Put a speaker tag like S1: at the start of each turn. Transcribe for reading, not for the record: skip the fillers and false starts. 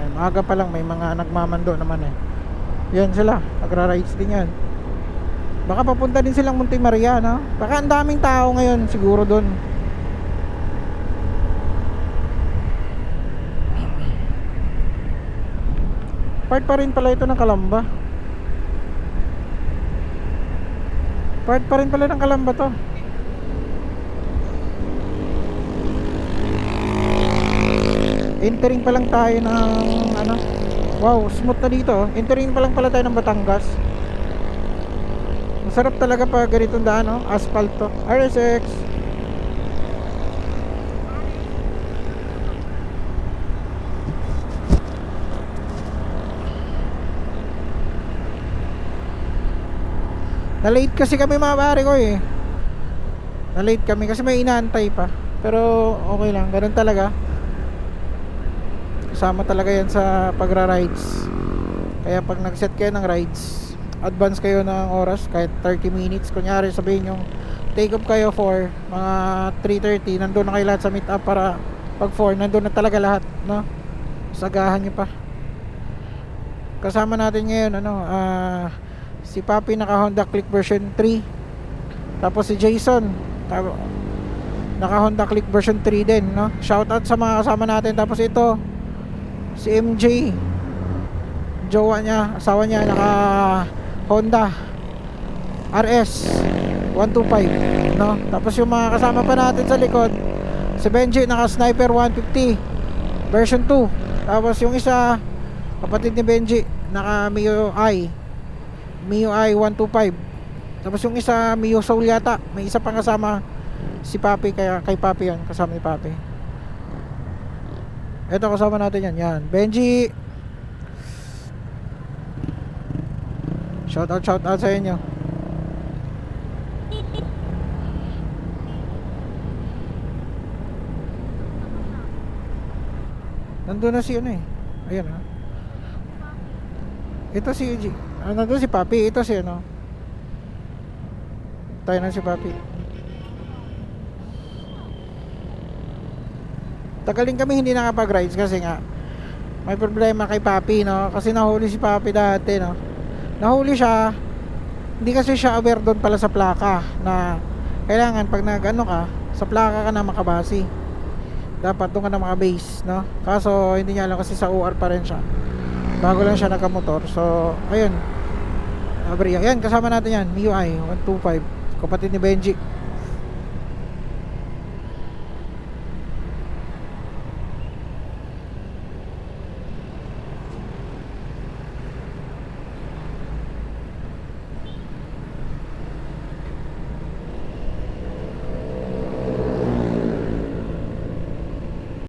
S1: Ayan, maaga pa lang may mga nagmamando naman eh. Yan sila, nagra-rides din yan. Baka papunta din silang Monte Maria, no? Baka ang daming tao ngayon siguro doon. Part pa rin pala ito ng Calamba. Part pa rin pala ng Calamba to. Entering pa lang tayo ng ano. Wow, smooth na dito. Entering pa lang pala tayo ng Batangas. Masarap talaga pag ganitong daan, no? Asphalt to. RSX. Na-late kasi kami mga pare ko eh. Na-late kami kasi may inaantay pa. Pero okay lang, ganun talaga. Kasama talaga yan sa pagra-rides. Kaya pag nag-set kayo ng rides, advance kayo ng oras, kahit 30 minutes. Kunyari sabihin yung take off kayo for mga 3:30, nandun na kayo lahat sa meet up para pag 4, nandun na talaga lahat, no? Sagahan nyo pa. Kasama natin ngayon si Papi naka Honda Click version 3. Tapos si Jason naka Honda Click version 3 din, no? Shoutout sa mga kasama natin. Tapos ito si MJ, jowa niya, asawa niya, naka Honda RS 125, no? Tapos yung mga kasama pa natin sa likod, si Benji naka Sniper 150 version 2. Tapos yung isa, kapatid ni Benji, naka MIUI 125. Tapos yung isa Mio Soul yata. May isa pang kasama si Papi, kaya kay Papi yan, kasama ni Papi. Ito kasama natin yan, Benji. Shout out sa inyo. Nandun na si ano eh. Ayan ah. Ito si Uji. Nandun si Papi. Ito si ano. Tayo na si Papi. Tagalin kami hindi nakapag-rides kasi nga may problema kay Papi, no? Kasi nahuli si Papi dati, no? Nahuli siya. Hindi kasi siya aware doon pala sa plaka na kailangan pag nag-ano ka, sa plaka ka na makabase. Dapat doon ka na makabase, no? Kaso hindi niya alam kasi sa UR pa rin siya. Bago lang siya nakamotor. So, ayun. Ayan, kasama natin yan. MIUI 125. Kapatid ni Benji.